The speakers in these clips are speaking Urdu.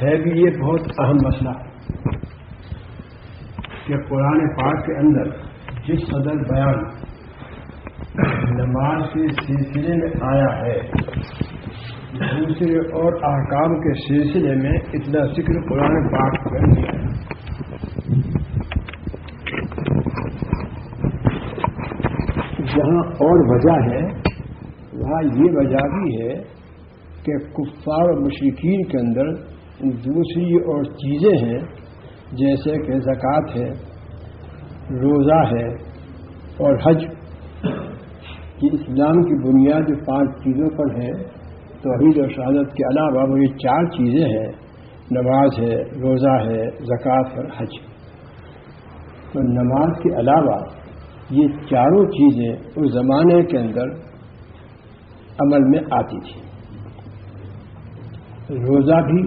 ہے بھی یہ بہت اہم مسئلہ کہ قرآن پاک کے اندر جس قدر بیان نماز کے سلسلے میں آیا ہے دوسرے اور احکام کے سلسلے میں اتنا ذکر قرآن پاک کر دیا ہے. جہاں اور وجہ ہے وہاں یہ وجہ بھی ہے کہ کفار و مشرکین کے اندر دوسری اور چیزیں ہیں جیسے کہ زکوٰۃ ہے, روزہ ہے اور حج. یہ اسلام کی بنیاد جو 5 چیزوں پر ہے توحید اور شہادت کے علاوہ وہ یہ 4 چیزیں ہیں, نماز ہے, روزہ ہے, زکوٰۃ اور حج. تو نماز کے علاوہ یہ چاروں چیزیں اس زمانے کے اندر عمل میں آتی تھی. روزہ بھی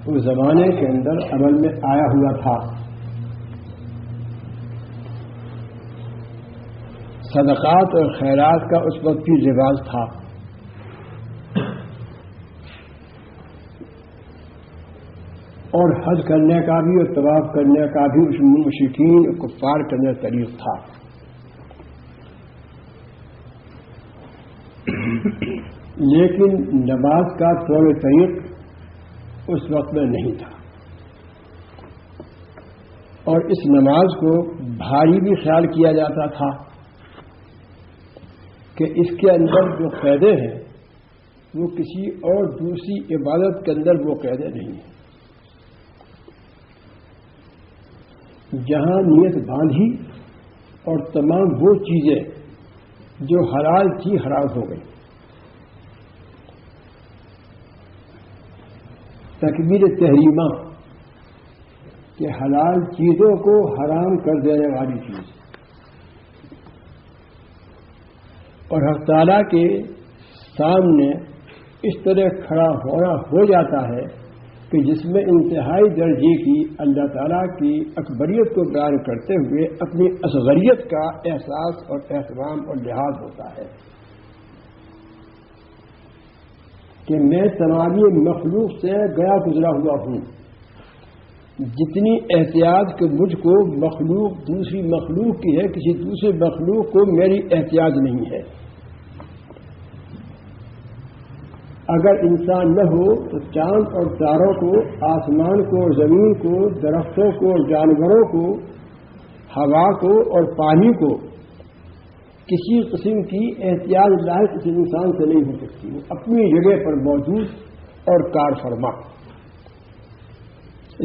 اس زمانے کے اندر عمل میں آیا ہوا تھا. صدقات اور خیرات کا اس وقت بھی رواج تھا. اور حج کرنے کا بھی اور طواف کرنے کا بھی اس مشرکین اور کفار کے اندر طریق تھا. لیکن نماز کا طور طریق اس وقت میں نہیں تھا, اور اس نماز کو بھاری بھی خیال کیا جاتا تھا کہ اس کے اندر جو قاعدے ہیں وہ کسی اور دوسری عبادت کے اندر وہ قاعدے نہیں ہیں. جہاں نیت باندھی اور تمام وہ چیزیں جو حلال تھی حرام ہو گئی. تکبیر تحریمہ کہ حلال چیزوں کو حرام کر دینے والی چیز, اور حق تعالیٰ کے سامنے اس طرح کھڑا ہونا ہو جاتا ہے کہ جس میں انتہائی درجے کی اللہ تعالیٰ کی اکبریت کو بیان کرتے ہوئے اپنی اصغریت کا احساس اور اہتمام اور لحاظ ہوتا ہے کہ میں تمامی مخلوق سے گیا گزرا ہوا ہوں. جتنی احتیاط کہ مجھ کو مخلوق دوسری مخلوق کی ہے, کسی دوسرے مخلوق کو میری احتیاط نہیں ہے. اگر انسان نہ ہو تو چاند اور تاروں کو, آسمان کو, زمین کو, درختوں کو, جانوروں کو, ہوا کو اور پانی کو کسی قسم کی احتیاط لاحق اس انسان سے نہیں ہو سکتی. وہ اپنی جگہ پر موجود اور کار فرما.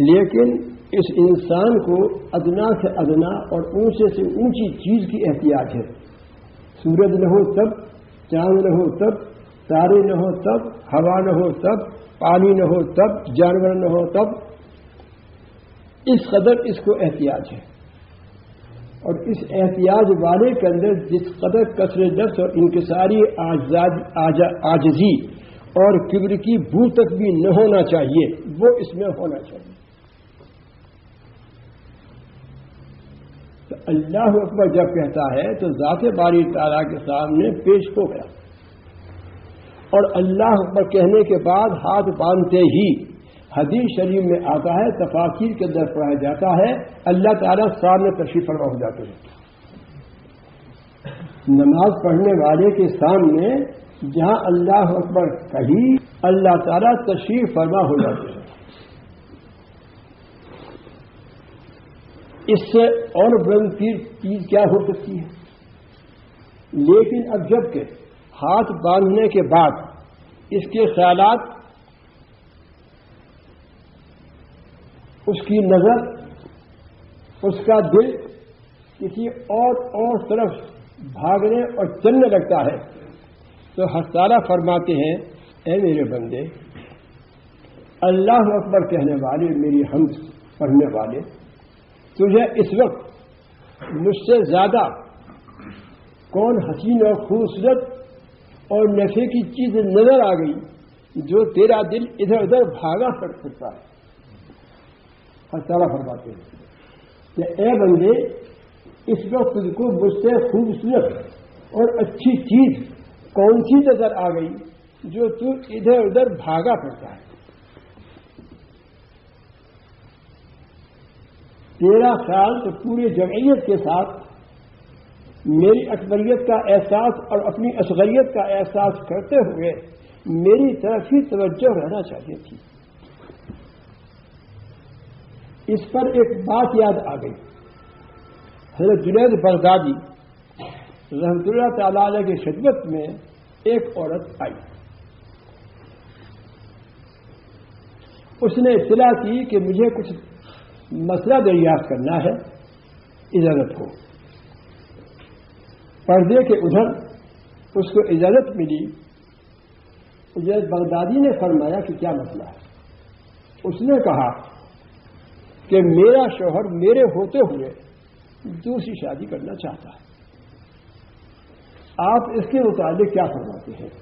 لیکن اس انسان کو ادنا سے ادنا اور اونچے سے اونچی چیز کی احتیاط ہے. سورج نہ ہو تب, چاند نہ ہو تب, تارے نہ ہو تب, ہوا نہ ہو تب, پانی نہ ہو تب, جانور نہ ہو تب, اس قدر اس کو احتیاط ہے. اور اس احتیاط والے کے اندر جس قدر کثر نفس اور انکساری عاجزی اور کبر کی بو تک بھی نہ ہونا چاہیے وہ اس میں ہونا چاہیے. تو اللہ اکبر جب کہتا ہے تو ذات باری تعالیٰ کے سامنے پیش ہو گیا, اور اللہ اکبر کہنے کے بعد ہاتھ باندھتے ہی حدیث شریف میں آتا ہے, تفاسیر کے اندر پڑھا جاتا ہے, اللہ تعالیٰ سامنے تشریف فرما ہو جاتے ہیں. نماز پڑھنے والے کے سامنے جہاں اللہ اکبر کہی اللہ تعالیٰ تشریف فرما ہو جاتے ہیں. اس سے اور بلند چیز کیا ہو سکتی ہے؟ لیکن اب جب کہ ہاتھ باندھنے کے بعد اس کے خیالات, اس کی نظر, اس کا دل کسی اور طرف بھاگنے اور چلنے لگتا ہے تو حق تعالیٰ فرماتے ہیں اے میرے بندے, اللہ اکبر کہنے والے, میری حمد پڑھنے والے, تجھے اس وقت مجھ سے زیادہ کون حسین اور خوبصورت اور نفع کی چیز نظر آ گئی جو تیرا دل ادھر ادھر بھاگا پڑ سکتا ہے. حق تعالیٰ فرماتے ہیں کہ اے بندے, اس وقت تجھ کو مجھ سے خوبصورت اور اچھی چیز کون سی نظر آ گئی جو تو ادھر ادھر بھاگا پڑتا ہے. تیرا خیال تو پوری جمعیت کے ساتھ میری اکبریت کا احساس اور اپنی اصغریت کا احساس کرتے ہوئے میری طرف ہی توجہ رہنا چاہیے تھی. اس پر ایک بات یاد آ گئی. حضرت جنید بغدادی رحمۃ اللہ تعالی علیہ کی خدمت میں ایک عورت آئی. اس نے اطلاع کی کہ مجھے کچھ مسئلہ دریافت کرنا ہے، اجازت ہو. پردے کے ادھر اس کو اجازت ملی. جنید بغدادی نے فرمایا کہ کیا مسئلہ ہے؟ اس نے کہا کہ میرا شوہر میرے ہوتے ہوئے دوسری شادی کرنا چاہتا ہے. آپ اس کے متعلق کیا فرماتے ہیں؟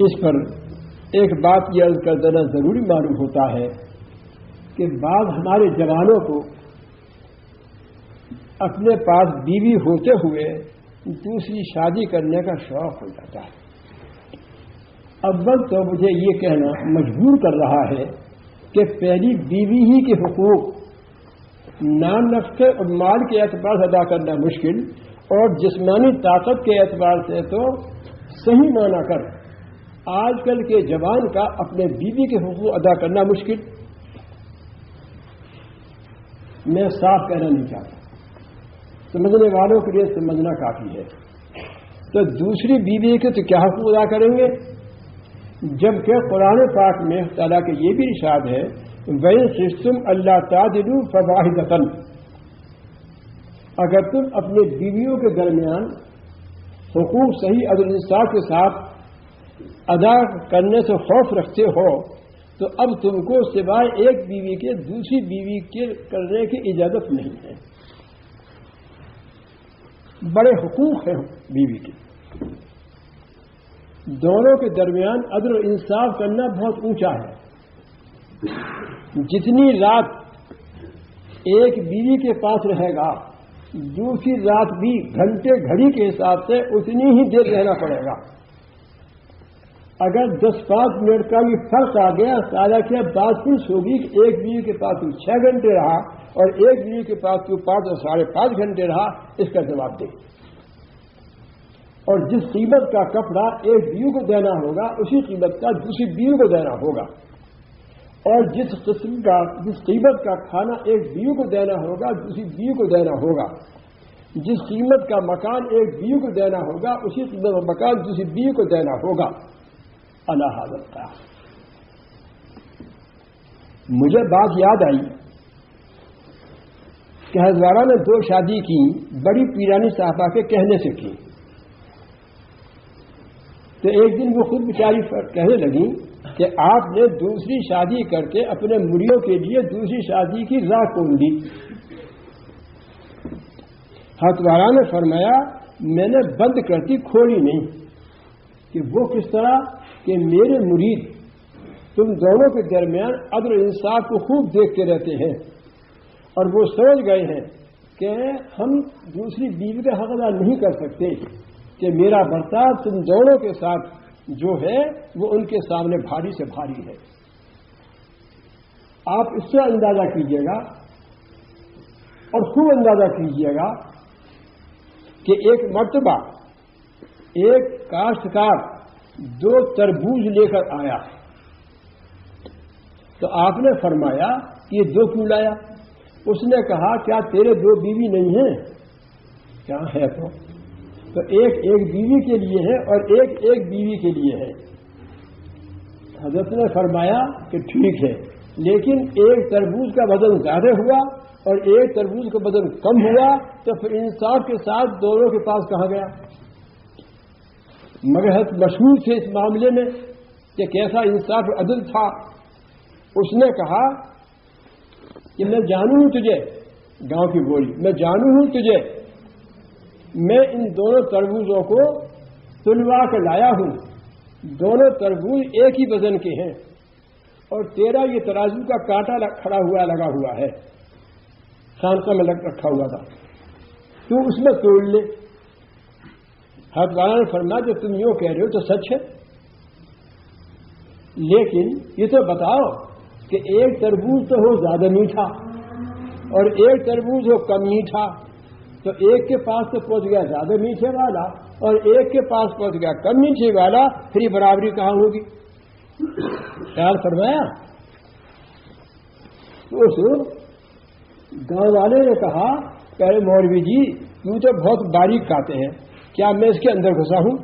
اس پر ایک بات یہ عرض کر دینا ضروری معلوم ہوتا ہے کہ بعض ہمارے جوانوں کو اپنے پاس بیوی ہوتے ہوئے دوسری شادی کرنے کا شوق ہو جاتا ہے. اول تو مجھے یہ کہنا مجبور کر رہا ہے کہ پہلی بیوی ہی کے حقوق نان نفقے اور مال کے اعتبار سے ادا کرنا مشکل، اور جسمانی طاقت کے اعتبار سے تو صحیح معنی کر آج کل کے جوان کا اپنے بیوی کے حقوق ادا کرنا مشکل. میں صاف کہنا نہیں چاہتا، سمجھنے والوں کے لیے سمجھنا کافی ہے. تو دوسری بیوی کے تو کیا حقوق ادا کریں گے، جبکہ قرآن پاک میں تعالیٰ کے یہ بھی ارشاد ہے وَإِن خِفْتُمْ أَلَّا تَعْدِلُوا فَوَاحِدَةً، اگر تم اپنے بیویوں کے درمیان حقوق صحیح عدل انصاف کے ساتھ ادا کرنے سے خوف رکھتے ہو تو اب تم کو سوائے ایک بیوی کے دوسری بیوی کے کرنے کی اجازت نہیں ہے. بڑے حقوق ہیں بیوی کے، دونوں کے درمیان عدل و انصاف کرنا بہت اونچا ہے. جتنی رات ایک بیوی کے پاس رہے گا دوسری رات بھی گھنٹے گھڑی کے حساب سے اتنی ہی دیر رہنا پڑے گا. اگر 10-5 منٹ کا یہ فرق آ گیا سارا کیا بات پوچھ ہوگی کہ ایک بیوی کے پاس تو 6 گھنٹے رہا اور ایک بیوی کے پاس تو 5 اور 5.5 گھنٹے رہا، اس کا جواب دے. اور جس قیمت کا کپڑا ایک بیوی کو دینا ہوگا اسی قیمت کا دوسری بیوی کو دینا ہوگا، اور جس قیمت کا کھانا ایک بیوی کو دینا ہوگا دوسری بیوی کو دینا ہوگا، جس قیمت کا مکان ایک بیوی کو دینا ہوگا اسی قیمت کا مکان دوسری بیوی کو دینا ہوگا. اللہ حضرت کا مجھے بات یاد آئی کہ ہزارہ نے 2 شادی کی، بڑی پیرانی صاحبہ کے کہنے سے کی. تو ایک دن وہ خود بیچاری کہنے لگی کہ آپ نے دوسری شادی کر کے اپنے مریوں کے لیے دوسری شادی کی راہ کھول دی. ہتوارا نے فرمایا میں نے بند کرتی کھولی نہیں. کہ وہ کس طرح کہ میرے مرید تم دونوں کے درمیان عدل و انصاف کو خوب دیکھتے رہتے ہیں اور وہ سمجھ گئے ہیں کہ ہم دوسری بیوی کا حق ادا نہیں کر سکتے کہ میرا برتاؤ تم دونوں کے ساتھ جو ہے وہ ان کے سامنے بھاری سے بھاری ہے. آپ اس سے اندازہ کیجیے گا اور خوب اندازہ کیجیے گا کہ ایک مرتبہ ایک کاشتکار 2 تربوز لے کر آیا تو آپ نے فرمایا کہ یہ 2 کیوں لایا؟ اس نے کہا کیا تیرے 2 بیوی نہیں ہیں؟ کیا ہے تو ایک بیوی کے لیے ہے اور ایک بیوی کے لیے ہے. حضرت نے فرمایا کہ ٹھیک ہے، لیکن ایک تربوز کا وزن زیادہ ہوا اور ایک تربوز کا وزن کم ہوا تو پھر انصاف کے ساتھ دونوں کے پاس کہاں گیا؟ مگر حضرت مشہور تھے اس معاملے میں کہ کیسا انصاف و عدل تھا. اس نے کہا کہ میں جانوں ہوں تجھے، گاؤں کی بولی، میں جانوں ہوں تجھے، میں ان دونوں تربوزوں کو تلوا کے لایا ہوں، دونوں تربوز ایک ہی وزن کے ہیں اور تیرا یہ ترازو کا کانٹا لگا ہوا ہے، خانقاہ میں رکھا ہوا تھا، تو اس میں توڑ لے. حضرت والا نے فرمایا جو تم یوں کہہ رہے ہو تو سچ ہے. لیکن یہ تو بتاؤ کہ ایک تربوز تو ہو زیادہ میٹھا اور ایک تربوز ہو کم میٹھا، تو ایک کے پاس تو پہنچ گیا زیادہ میٹھے والا اور ایک کے پاس پہنچ گیا کم میٹھے والا، پھر یہ برابری کہاں ہوگی؟ خیال فرمایا؟ تو اس گاؤں والے نے کہا کہ ارے مولوی جی تم تو بہت باریک کھاتے ہیں، کیا میں اس کے اندر گھسا ہوں؟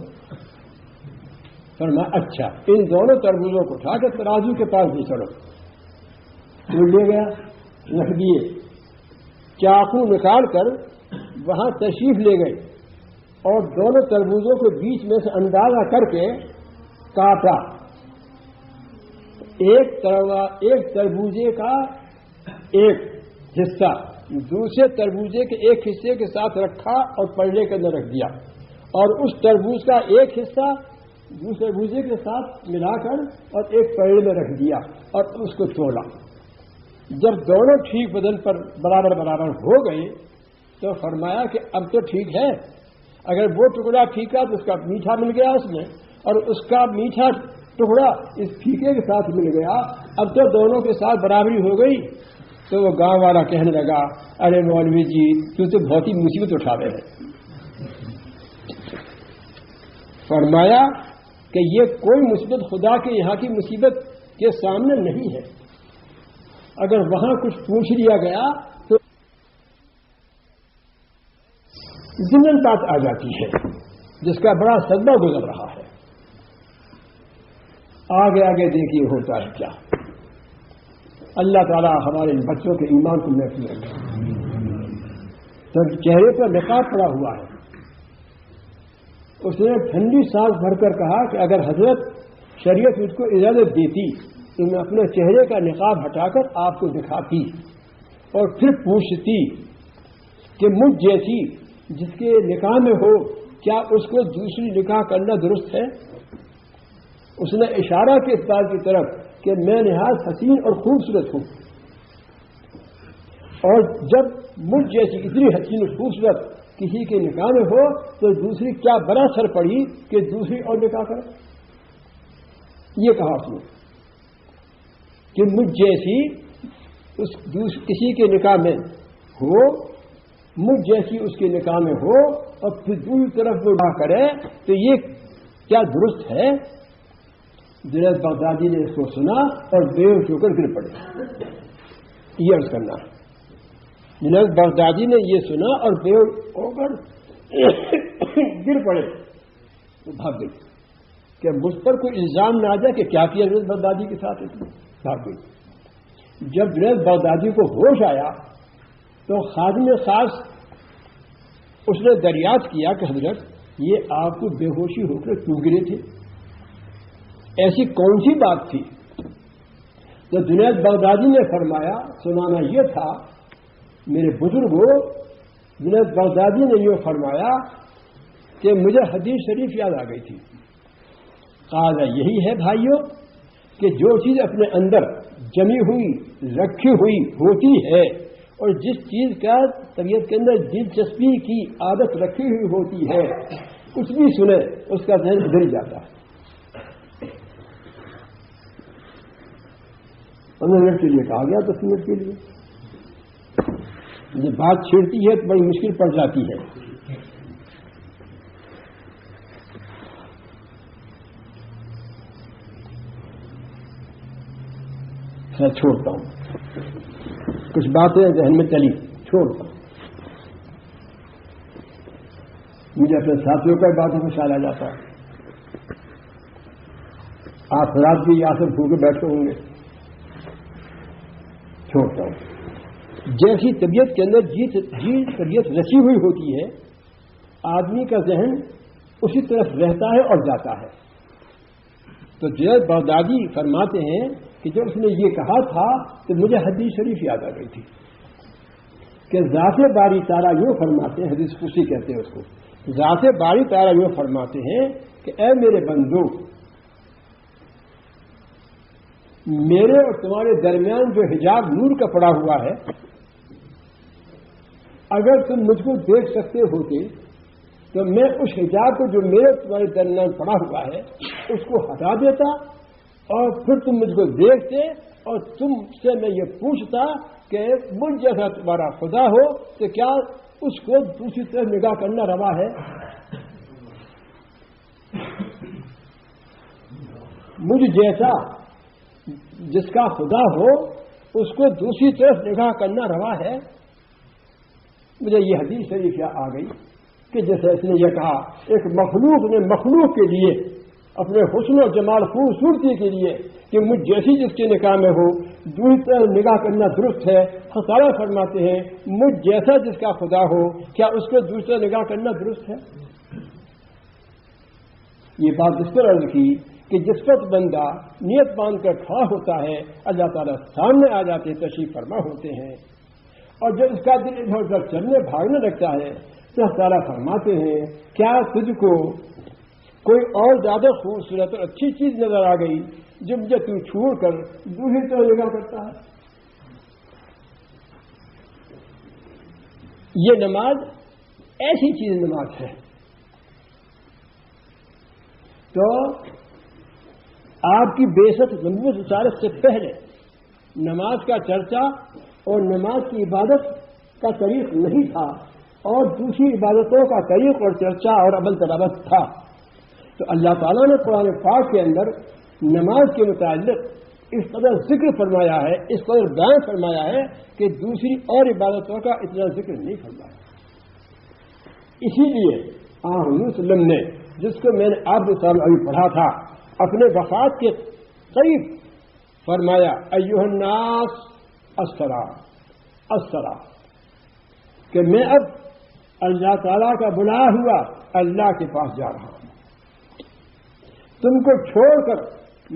فرمایا اچھا، ان دونوں تربوزوں کو اٹھا کے ترازو کے پاس بھی چلو، تو لے گیا، رکھ دیے، چاقو نکال کر وہاں تشریف لے گئے اور دونوں تربوزوں کے بیچ میں سے اندازہ کر کے کاٹا، ایک تربوزے کا ایک حصہ دوسرے تربوزے کے ایک حصے کے ساتھ رکھا اور پلڑے کے اندر رکھ دیا، اور اس تربوز کا ایک حصہ دوسرے تربوزے کے ساتھ ملا کر اور ایک پلڑے میں رکھ دیا اور اس کو تولا۔ جب دونوں ٹھیک بدن پر برابر برابر ہو گئے تو فرمایا کہ اب تو ٹھیک ہے، اگر وہ ٹکڑا پھیکا تو اس کا میٹھا مل گیا اس میں، اور اس کا میٹھا ٹکڑا اس پھیکے کے ساتھ مل گیا، اب تو دونوں کے ساتھ برابری ہو گئی۔ تو وہ گاؤں والا کہنے لگا ارے مولوی جی تو بہت ہی مصیبت اٹھا رہے ہیں۔ فرمایا کہ یہ کوئی مصیبت خدا کے یہاں کی مصیبت کے سامنے نہیں ہے، اگر وہاں کچھ پوچھ لیا گیا تو ضمن بات آ جاتی ہے جس کا بڑا صدمہ گزر رہا ہے۔ آگے آگے دیکھیے ہوتا ہے کیا۔ اللہ تعالیٰ ہمارے ان بچوں کے ایمان کو محفوظ رکھے۔ تو چہرے پر نقاب پڑا ہوا ہے، اس نے ٹھنڈی سانس بھر کر کہا کہ اگر حضرت شریعت مجھ کو اجازت دیتی تو میں اپنے چہرے کا نقاب ہٹا کر آپ کو دکھاتی اور پھر پوچھتی کہ مجھ جیسی جس کے نکاح میں ہو کیا اس کو دوسری نکاح کرنا درست ہے؟ اس نے اشارہ کے اس بات کی طرف کہ میں نہایت حسین اور خوبصورت ہوں، اور جب مجھ جیسی اتنی حسین اور خوبصورت کسی کے نکاح میں ہو تو دوسری کیا بڑا اثر پڑی کہ دوسری اور نکاح کرے۔ یہ کہا اس نے کہ مجھ جیسی کسی کے نکاح میں ہو، مجھ جیسی اس کے نکاح میں ہو اور پھر دوسری طرف وہ نہ کرے تو یہ کیا درست ہے؟ جنید بغدادی نے اس کو سنا اور بے ہوش ہو کر گر پڑے۔ یہ عرض کرنا ہے، جنید بغدادی نے یہ سنا اور بے ہوش ہو کر گر پڑے تو بھاگ گئی کہ مجھ پر کوئی الزام نہ آ جائے کہ کیا کیا جنید بغدادی کے ساتھ، اس نے بھاگ گئی۔ جب جنید بغدادی کو ہوش آیا تو خادم خاص اس نے دریافت کیا کہ حضرت یہ آپ کو بے ہوشی ہو کر کیوں گرے تھے، ایسی کون سی بات تھی؟ تو جنید بغدادی نے فرمایا، سنانا یہ تھا میرے بزرگوں، جنید بغدادی نے یہ فرمایا کہ مجھے حدیث شریف یاد آ گئی تھی، قاعدہ یہی ہے بھائیوں کہ جو چیز اپنے اندر جمی ہوئی رکھی ہوئی ہوتی ہے اور جس چیز کا طبیعت کے اندر دلچسپی کی عادت رکھی ہوئی ہوتی ہے کچھ بھی سنے اس کا ذہن ادھر جاتا ہے۔ 15 منٹ کے لیے کہا گیا، 10 منٹ کے لیے جب بات چھیڑتی ہے تو بڑی مشکل پڑ جاتی ہے۔ میں چھوڑتا ہوں، کچھ باتیں ذہن میں چلی چھوڑتا ہوں، مجھے اپنے ساتھیوں کا باتوں میں خیال آ جاتا ہے۔ آپ رات بھی یہاں سے بھوکے بیٹھے ہوں گے، چھوڑتا ہوں۔ جیسی طبیعت کے اندر جی طبیعت رسی ہوئی ہوتی ہے آدمی کا ذہن اسی طرف رہتا ہے اور جاتا ہے۔ تو جنید بغدادی فرماتے ہیں کہ جب اس نے یہ کہا تھا تو مجھے حدیث شریف یاد آ گئی تھی کہ ذات باری تعالیٰ یوں فرماتے ہیں، حدیث قدسی کہتے ہیں اس کو، ذات باری تعالیٰ یوں فرماتے ہیں کہ اے میرے بندو، میرے اور تمہارے درمیان جو حجاب نور کا پڑا ہوا ہے، اگر تم مجھ کو دیکھ سکتے ہوتے تو میں اس حجاب کو جو میرے تمہارے درمیان پڑا ہوا ہے اس کو ہٹا دیتا اور پھر تم مجھ کو دیکھتے اور تم سے میں یہ پوچھتا کہ مجھ جیسا تمہارا خدا ہو تو کیا اس کو دوسری طرف نگاہ کرنا روا ہے؟ مجھ جیسا جس کا خدا ہو اس کو دوسری طرف نگاہ کرنا روا ہے؟ مجھے یہ حدیث شریف آ گئی کہ جیسے اس نے یہ کہا ایک مخلوق نے مخلوق کے لیے اپنے حسن و جمال خوبصورتی کے لیے کہ مجھ جیسی جس کے نکاح میں ہو دوسری طرف نگاہ کرنا درست ہے. خطارہ فرماتے ہیں مجھ جیسا جس کا خدا ہو کیا اس کو دوسری طرف نگاہ کرنا درست ہے؟ یہ بات اس پر عرض کی کہ جس وقت بندہ نیت باندھ کر کھڑا ہوتا ہے اللہ تعالیٰ سامنے آ جاتے تشریف فرما ہوتے ہیں، اور جب اس کا دل ادھر ادھر چلنے بھاگنے لگتا ہے تو اللہ تعالیٰ فرماتے ہیں کیا تجھ کو کوئی اور زیادہ خوبصورت اور اچھی چیز نظر آ گئی جو مجھے تو چھوڑ کر دوسری طرف نگاہ کرتا ہے؟ یہ نماز ایسی چیز نماز ہے. تو آپ کی بعثت نبوت رسالت سے پہلے نماز کا چرچا اور نماز کی عبادت کا طریق نہیں تھا، اور دوسری عبادتوں کا طریق اور چرچا اور عمل تلاوت تھا. تو اللہ تعالیٰ نے قرآن پاک کے اندر نماز کے متعلق اس قدر ذکر فرمایا ہے، اس قدر بیان فرمایا ہے کہ دوسری اور عبادتوں کا اتنا ذکر نہیں فرمایا. اسی لیے آن حضور صلی اللہ علیہ وسلم نے جس کو میں نے آپ کے سامنے ابھی پڑھا تھا اپنے وفات کے قریب فرمایا ایھا الناس الصلاۃ الصلاۃ، کہ میں اب اللہ تعالیٰ کا بلایا ہوا اللہ کے پاس جا رہا ہوں. تم کو چھوڑ کر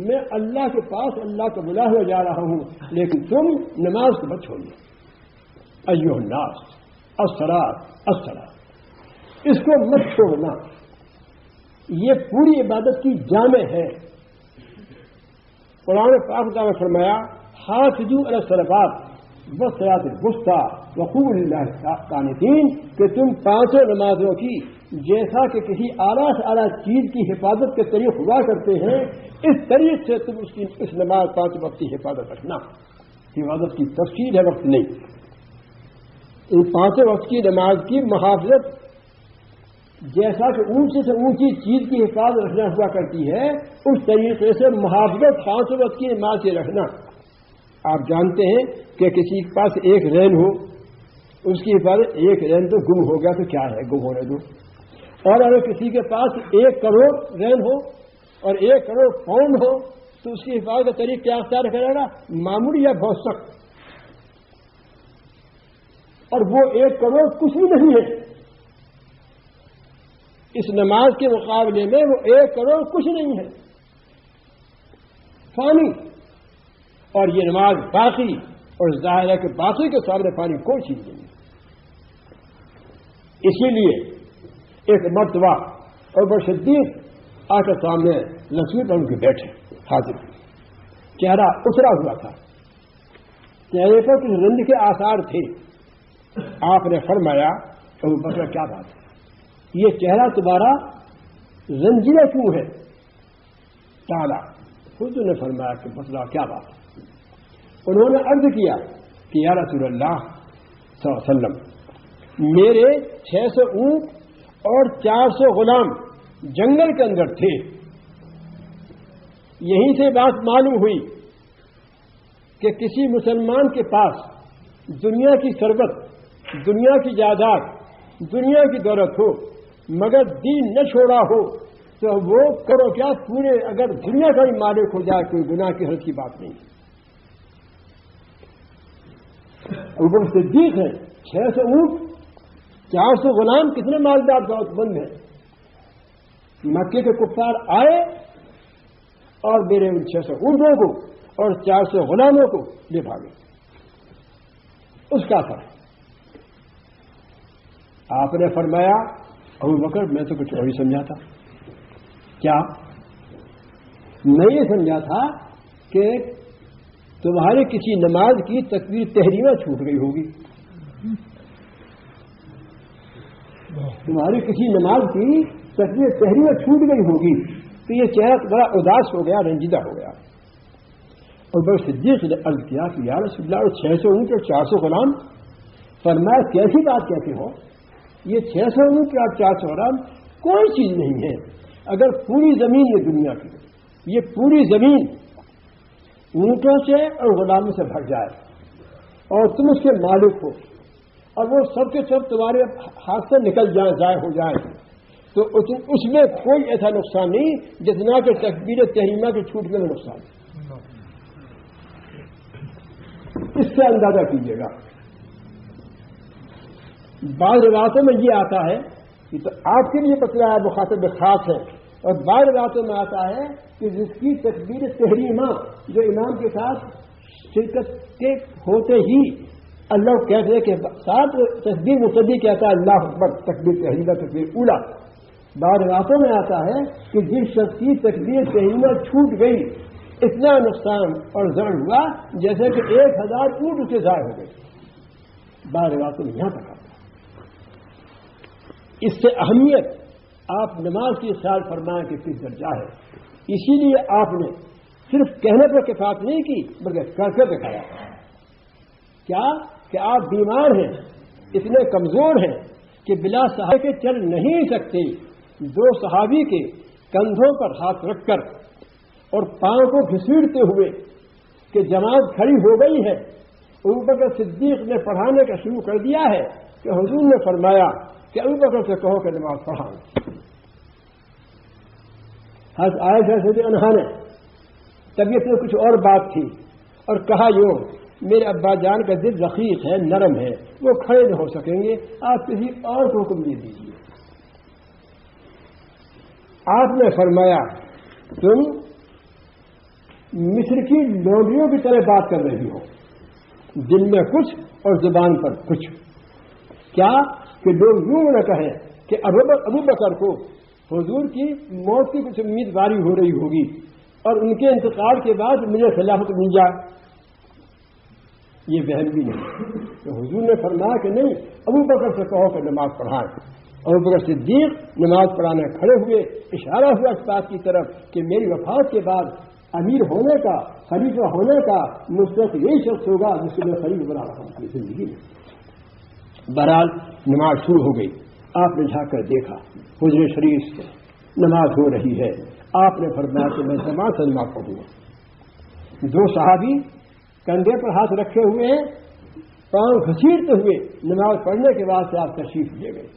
میں اللہ کے پاس اللہ کا بلایا ہوا جا رہا ہوں، لیکن تم نماز کو مت چھوڑیے. ایھا الناس الصلاۃ الصلاۃ، اس کو مت چھوڑنا. یہ پوری عبادت کی جامع ہے. قرآن پاک میں فرمایا حافظوا علی الصلوات والصلاۃ الوسطی وقوموا للہ قانتین، کہ تم پانچوں نمازوں کی جیسا کہ کسی اعلیٰ سے اعلیٰ چیز کی حفاظت کے طریق ہوا کرتے ہیں اس طریق سے تم اس نماز پانچ وقت کی حفاظت رکھنا. حفاظت کی تفصیل ہے، وقت نہیں. ان پانچوں وقت کی نماز کی محافظت جیسا کہ اونچی سے اونچی چیز کی حفاظت رکھنا ہوا کرتی ہے اس طریقے سے محافظت پانچ وقت کی نماز سے رکھنا. آپ جانتے ہیں کہ کسی کے پاس ایک رین ہو، اس کی حفاظت ایک رین تو گم ہو گیا تو کیا ہے، گم ہونے دو. اور اگر کسی کے پاس 1 کروڑ رین ہو اور 1 کروڑ پاؤنڈ ہو تو اس کی حفاظت کا طریق کیا اختیار کرے گا، معمولی یا بہت سخت. اور وہ 1 کروڑ کچھ بھی نہیں ہے اس نماز کے مقابلے میں. وہ 1 کروڑ کچھ نہیں ہے، فانی. اور یہ نماز باقی، اور ظاہر ہے کہ باقی کے سامنے فانی کوئی چیز نہیں ہے. اسی لیے ایک مرتبہ اور بڑے صدیق آ کر سامنے لکشمی پر ان کے بیٹھے حاضر، چہرہ اترا ہوا تھا، چہرے پر کچھ رنج کے آثار تھے. آپ نے فرمایا ابو بکر کیا بات ہے، یہ چہرہ تمہارا رنجیدہ کیوں ہے؟ تالا خود نے فرمایا کہ مسئلہ کیا بات ہے. انہوں نے عرض کیا کہ یا رسول اللہ صلی اللہ علیہ وسلم، میرے 600 اونٹ اور 400 غلام جنگل کے اندر تھے. یہیں سے بات معلوم ہوئی کہ کسی مسلمان کے پاس دنیا کی ثروت، دنیا کی جائیداد، دنیا کی دولت ہو مگر دین نہ چھوڑا ہو تو وہ کرو کیا، پورے اگر دنیا کا ہی مالک ہو جائے کوئی گناہ کی حرج کی بات نہیں. ابو صدیق ہے، 600 اونٹ 400 غلام، کتنے مالدار دولت مند ہیں. مکے کے کفار آئے اور میرے ان 600 اونٹوں کو اور 400 غلاموں کو لے بھاگے. اس کا اثر آپ نے فرمایا ابو بکر میں تو کچھ اور ہی سمجھا تھا. کیا؟ میں یہ سمجھا تھا کہ تمہارے کسی نماز کی تکبیر تحریمہ چھوٹ گئی ہوگی، تمہاری کسی نماز کی تکبیر تحریمہ چھوٹ گئی ہوگی، تو یہ چہرہ بڑا اداس ہو گیا، رنجیدہ ہو گیا. اور بڑے صدیق نے عرض کیا کہ یا رسول اللہ 600 اونٹ اور 400 غلام. فرمایا کیسی بات کہتے ہو؟ یہ 600 اونٹ اور 400 غلام کوئی چیز نہیں ہے. اگر پوری زمین یہ دنیا کی, یہ پوری زمین اونٹوں سے اور غلاموں سے بھر جائے اور تم اس کے مالک ہو اور وہ سب کے سب تمہارے ہاتھ سے نکل جائیں, ضائع ہو جائیں, تو اس میں کوئی ایسا نقصان نہیں جتنا کہ تکبیر تحریمہ کے چھوٹنے میں نقصان. اس سے اندازہ کیجیے گا. بعض روایتوں میں یہ آتا ہے کہ تو آپ کے لیے بتلا ہے مخاطب خاص ہے, اور بعض روایتوں میں آتا ہے کہ جس کی تکبیر تحریمہ جو امام کے ساتھ شرکت کے ہوتے ہی اللہ کہتے کہ ساتھ تکبیر مقدی کہتا ہے اللہ اکبر, تکبیر تحریمہ تکبیر اولا. بعض روایتوں میں آتا ہے کہ جس شخص کی تکبیر تحریمہ چھوٹ گئی اتنا نقصان اور ضرر ہوا جیسے کہ 1000 اونٹ اسے ضائع ہو گئے. بعض روایتوں میں یہاں تک آتا ہے. اس سے اہمیت آپ نماز کی خیال فرمائیں کہ کس درجہ ہے. اسی لیے آپ نے صرف کہنے پر کفایت نہیں کی بلکہ کر کے دکھایا. کیا کہ آپ بیمار ہیں, اتنے کمزور ہیں کہ بلا سہارے کے چل نہیں سکتے. 2 صحابی کے کندھوں پر ہاتھ رکھ کر اور پاؤں کو گھسیٹتے ہوئے کہ جماعت کھڑی ہو گئی ہے, ابوبکر صدیق نے پڑھانے کا شروع کر دیا ہے کہ حضور نے فرمایا کہ ابوبکر سے کہو کہ نماز پڑھائیں. حضرت عائشہ رضی اللہ عنہا نے طبیعت میں کچھ اور بات تھی اور کہا یوں میرے ابا جان کا دل رقیق ہے, نرم ہے, وہ کھڑے نہ ہو سکیں گے, آپ کسی اور کو حکم دے دیجیے. آپ نے فرمایا تم مصر کی لونڈیوں کی طرح بات کر رہی ہو, دل میں کچھ اور زبان پر کچھ. کیا کہ لوگ یوں نہ کہیں کہ ابو بکر کو حضور کی موت کی کچھ امیدواری ہو رہی ہوگی اور ان کے انتقال کے بعد مجھے خلافت مل جائے. یہ وہم بھی نہیں. تو حضور نے فرمایا کہ نہیں, ابو بکر سے کہو کہ نماز پڑھائیں. ابو بکر صدیق نماز پڑھانے کھڑے ہوئے. اشارہ ہوا اس بات کی طرف کہ میری وفات کے بعد امیر ہونے کا, خلیفہ ہونے کا مستحق یہی شخص ہوگا جس کو میں خلیفہ بنا رہا ہوں اپنی زندگی میں. بہرحال نماز شروع ہو گئی. آپ نے جھانک کر دیکھا حجر شریف سے نماز ہو رہی ہے. آپ نے فرمایا کہ میں جماعت سے نماز پڑھوں گا. 2 صحابی کندھے پر ہاتھ رکھے ہوئے ہیں, پاؤں گھسیٹتے ہوئے نماز پڑھنے کے بعد سے آپ تشریف لے گئے.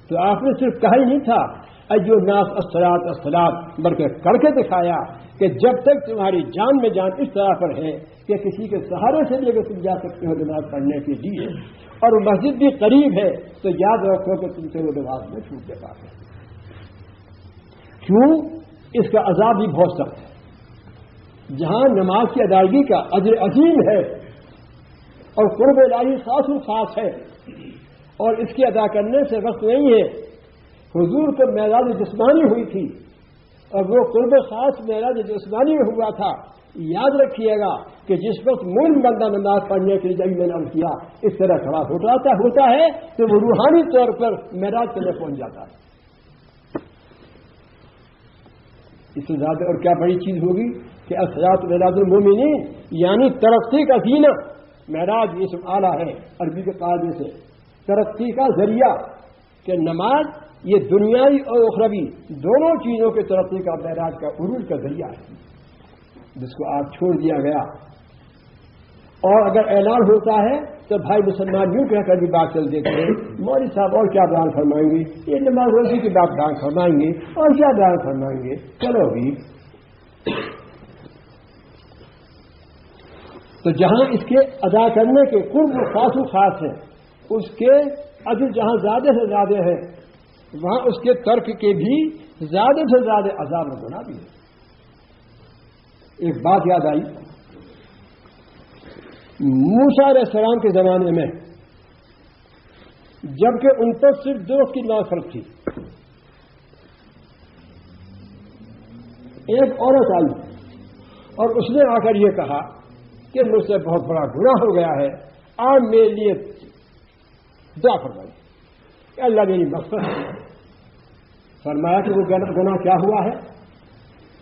تو آپ نے صرف کہا ہی نہیں تھا ایو الناس الصلاۃ الصلاۃ, بلکہ کر کے دکھایا کہ جب تک تمہاری جان میں جان اس طرح پر ہے کہ کسی کے سہارے سے بھی اگر تم جا سکتے ہو نماز پڑھنے کے لیے اور وہ مسجد بھی قریب ہے تو یاد رکھو کہ تم سے وہ نماز میں چھوٹ کے پاس ہے. کیوں؟ اس کا عذاب بھی بہت سخت ہے. جہاں نماز کی ادائیگی کا اجر عظیم ہے اور قرب الہی خاص و خاص ہے اور اس کی ادا کرنے سے وقت نہیں ہے. حضور کو معراج جسمانی ہوئی تھی اور وہ قرب خاص معراج جسمانی میں ہوا تھا. یاد رکھیے گا کہ جس وقت مومن بندہ نماز پڑھنے کے لیے جب میں نے عرض کیا اس طرح کھڑا ہوتا ہے تو وہ روحانی طور پر معراج کے لیے پہنچ جاتا ہے. اس سے زیادہ اور کیا بڑی چیز ہوگی کہ الصلاۃ معراج المومنین, یعنی ترقی کا زینہ. معراج یہ اسم اعلیٰ ہے عربی کے قاعدے سے, ترقی کا ذریعہ, کہ نماز یہ دنیاوی اور اخروی دونوں چیزوں کے ترقی کا, معراج کا عروج کا ذریعہ ہے جس کو آج چھوڑ دیا گیا. اور اگر اعلان ہوتا ہے تو بھائی مسلمان یوں کہہ کر بھی بات چل دیتے ہیں مولوی صاحب اور کیا بیان فرمائیں گے, یہ نماز روزی کی بات بیان فرمائیں گے اور کیا بیان فرمائیں گے. چلو بھی, تو جہاں اس کے ادا کرنے کے قرب خاص و خاص ہیں, اس کے اجر جہاں زیادہ سے زیادہ ہے وہاں اس کے ترک کے بھی زیادہ سے زیادہ عذاب و گناہ بھی ہے. ایک بات یاد آئی, موسیٰ علیہ السلام کے زمانے میں جبکہ ان پر صرف 2 کی نماز فرض تھی, ایک عورت آئی اور اس نے آ کر یہ کہا کہ مجھ سے بہت بڑا گناہ ہو گیا ہے, آپ میرے لیے دعا فرمائیے کہ اللہ میری مغفرت کرے. فرمایا کہ وہ گناہ کیا ہوا ہے؟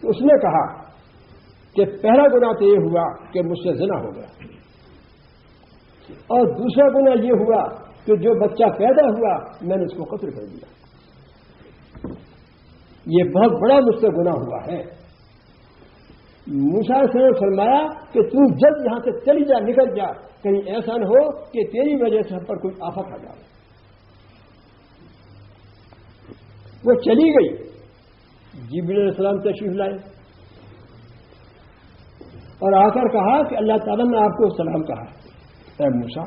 تو اس نے کہا کہ پہلا گناہ تو یہ ہوا کہ مجھ سے زنا ہو گیا، اور دوسرا گناہ یہ ہوا کہ جو بچہ پیدا ہوا میں نے اس کو قتل کر دیا. یہ بہت بڑا مجھ سے گناہ ہوا ہے. موسیٰ علیہ السلام نے فرمایا کہ تو جلد یہاں سے چلی جا، نکل جا، کہیں ایسا نہ ہو کہ تیری وجہ سے ہم پر کوئی آفت آ جائے. وہ چلی گئی. جبریل علیہ السلام تشریف لائے اور آ کر کہا کہ اللہ تعالیٰ نے آپ کو سلام کہا اے موسیٰ،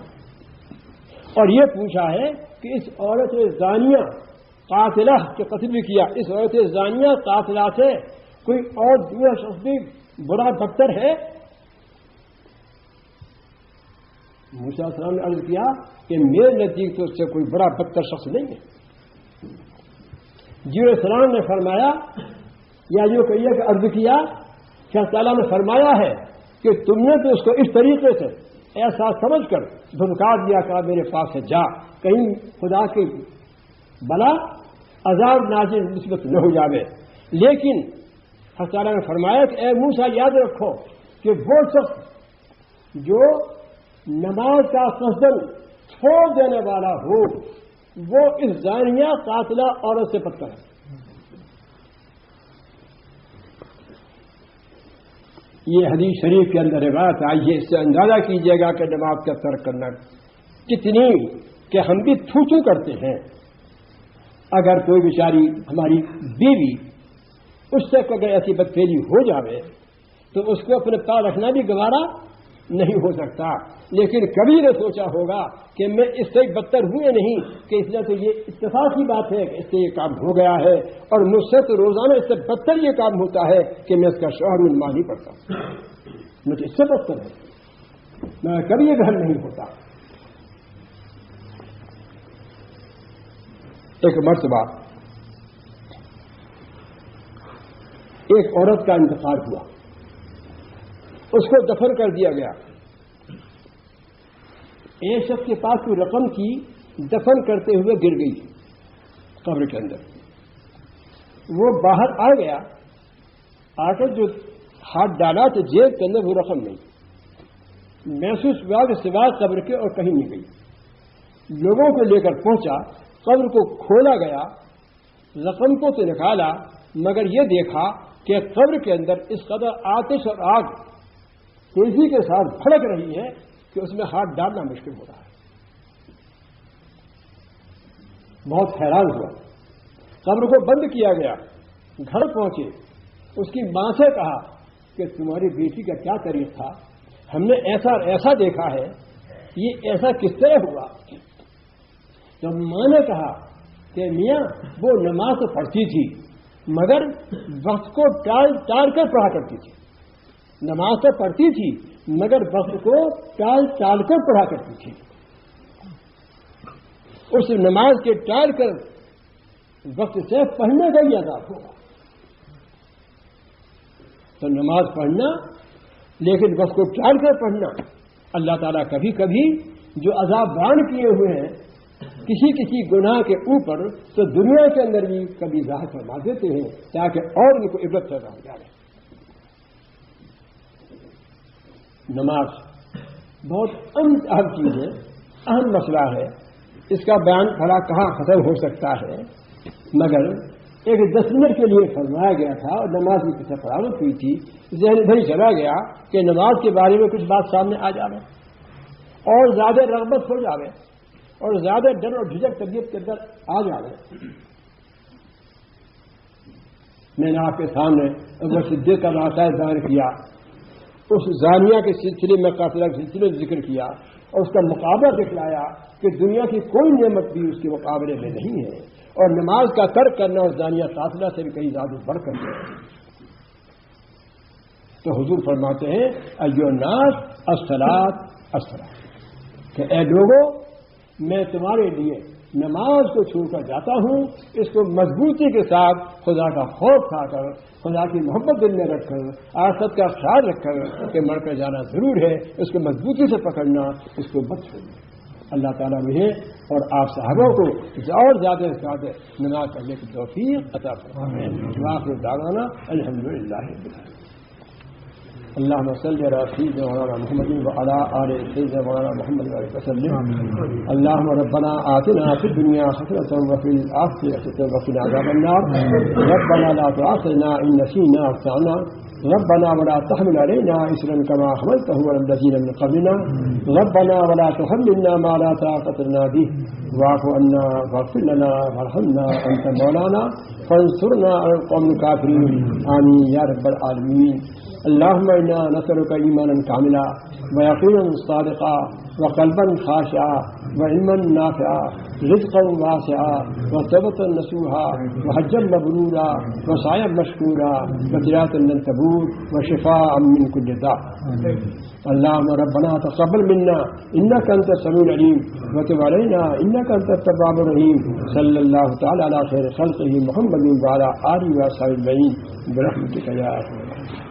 اور یہ پوچھا ہے کہ اس عورت زانیہ قاتلہ کے قتل بھی کیا، اس عورت زانیہ قاتلہ سے کوئی اور دوسرا شخص بھی برا بدتر ہے؟ موسیٰ علیہ السلام نے عرض کیا کہ میرے نزدیک تو اس سے کوئی بڑا بدتر شخص نہیں ہے. جبریل علیہ السلام نے فرمایا یا یوں کہیے کہ عرض کیا کہ اللہ تعالیٰ نے فرمایا ہے کہ تم نے تو اس کو اس طریقے سے ایسا سمجھ کر دھمکا دیا کہ میرے پاس سے جا، کہیں خدا کی بلا عذاب نازل نسبت نہ ہو جاوے. لیکن اللہ تعالیٰ نے فرمایا کہ اے موسیٰ یاد رکھو کہ وہ شخص جو نماز کا قصداً چھوڑ دینے والا ہو وہ اس زانیہ قاتلہ عورت سے بدتر ہے. یہ حدیث شریف کے اندر روایت آئی ہے. اس سے اندازہ کیجیے گا کہ نماز کا ترک کرنا کتنی کہ ہم بھی تھو تھو کرتے ہیں. اگر کوئی بیچاری ہماری بیوی اس سے اگر ایسی بدفعلی ہو جاوے تو اس کو اپنے پاس رکھنا بھی گوارا نہیں ہو سکتا. لیکن کبھی نہ سوچا ہوگا کہ میں اس سے بدتر ہوئے نہیں کہ اس لیے تو یہ اتفاق کی بات ہے کہ اس سے یہ کام ہو گیا ہے اور مجھ سے تو روزانہ اس سے بدتر یہ کام ہوتا ہے کہ میں اس کا شوہر مان نہیں پڑتا، مجھے اس سے بدتر ہے، میں کبھی یہ گھر نہیں ہوتا. ایک مرتبہ ایک عورت کا انتقال ہوا، اس کو دفن کر دیا گیا. ایک شخص کے پاس کوئی رقم کی، دفن کرتے ہوئے گر گئی قبر کے اندر. وہ باہر آ گیا، آ کر جو ہاتھ ڈالا تو جیب کے اندر وہ رقم نہیں. محسوس ہوا کہ سوا قبر کے اور کہیں نہیں گئی. لوگوں کو لے کر پہنچا، قبر کو کھولا گیا، رقم کو تو نکالا مگر یہ دیکھا کہ قبر کے اندر اس قدر آتش اور آگ تیزی کے ساتھ بھڑک رہی ہے کہ اس میں ہاتھ ڈالنا مشکل ہو رہا ہے. بہت حیران ہوا. قبر کو بند کیا گیا. گھر پہنچے، اس کی ماں سے کہا کہ تمہاری بیٹی کا کیا طریق تھا، ہم نے ایسا ایسا دیکھا ہے، یہ ایسا کس طرح ہوا؟ تو ماں نے کہا کہ میاں وہ نماز تو پڑھتی تھی مگر وقت کو ٹال ٹال کر پڑھا کرتی تھی. نماز تو پڑھتی تھی مگر وقت کو ٹال ٹال کر پڑھا کرتی تھی. اس نماز کے ٹال کر وقت سے پڑھنے کا ہی عذاب ہوگا. تو نماز پڑھنا لیکن وقت کو ٹال کر پڑھنا. اللہ تعالیٰ کبھی کبھی جو عذاب بیان کیے ہوئے ہیں کسی کسی گناہ کے اوپر تو دنیا کے اندر بھی کبھی ظاہر فرما دیتے ہیں تاکہ اور ان کو عبرت سے رہ جائے. نماز بہت اہم چیز ہے، اہم مسئلہ ہے. اس کا بیان بھلا کہاں ختم ہو سکتا ہے، مگر ایک 10 منٹ کے لیے فرمایا گیا تھا اور نماز کی کسی فراغت ہوئی تھی. ذہن بھری چلا گیا کہ نماز کے بارے میں کچھ بات سامنے آ جاوے اور زیادہ رغبت ہو جاوے اور زیادہ ڈر اور جھجک طبیعت کے اندر آ جاوے. میں نے آپ کے سامنے ابو صدیق کا واقعہ ظاہر کیا، اس زانیہ کے سلسلے میں قاتلہ کے سلسلے میں ذکر کیا اور اس کا مقابلہ دکھلایا کہ دنیا کی کوئی نعمت بھی اس کے مقابلے میں نہیں ہے اور نماز کا ترک کرنا اور زانیہ قاتلہ سے بھی کہیں زیادہ بڑھ کر ہے. تو حضور فرماتے ہیں ایو الناس الصلاۃ الصلاۃ، کہ اے لوگوں میں تمہارے لیے نماز کو چھوڑ کر جاتا ہوں، اس کو مضبوطی کے ساتھ خدا کا خوف کھا کر، خدا کی محبت دل میں رکھ کر، آخرت کا خیال رکھ کر کہ مر کر جانا ضرور ہے، اس کو مضبوطی سے پکڑنا، اس کو مت چھوڑنا. اللہ تعالیٰ مجھے اور آپ صحابہ کو اور زیادہ سے زیادہ نماز پڑھنے کی توفیق عطا فرمائے. وآخر دعوانا الحمدللہ رب العالمین. اللهم صل على سيدنا مولانا محمد وعلى آل سيدنا مولانا محمد وسلم. اللهم ربنا آتنا في الدنيا حسنة وفي الآخرة حسنة وقنا عذاب النار. ربنا لا تؤاخذنا إن نسينا أو أخطأنا. ربنا ولا تحمل علينا إصرا كما حملته على الذين من قبلنا. ربنا ولا تحملنا ما لا طاقة لنا به. واعف عنا واغفر لنا وارحمنا أنت مولانا فانصرنا على القوم الكافرين. آمين يا رب العالمين. اللهم إنا نسألك إيمانا كاملا ويقينا صادقا وقلبا خاشعا وعلما نافعا رزقا واسعا وتوبة نصوحا وحجا مبرورا وسعيا مشكورا وتجارة لن تبور وشفاء من كل داء. اللهم ربنا تقبل منا إنك أنت السميع العليم وتب علينا إنك أنت التواب الرحيم. صلى الله تعالى على خير خلقه محمد وعلى آله وصحبه أجمعين برحمتك يا أرحم الراحمين.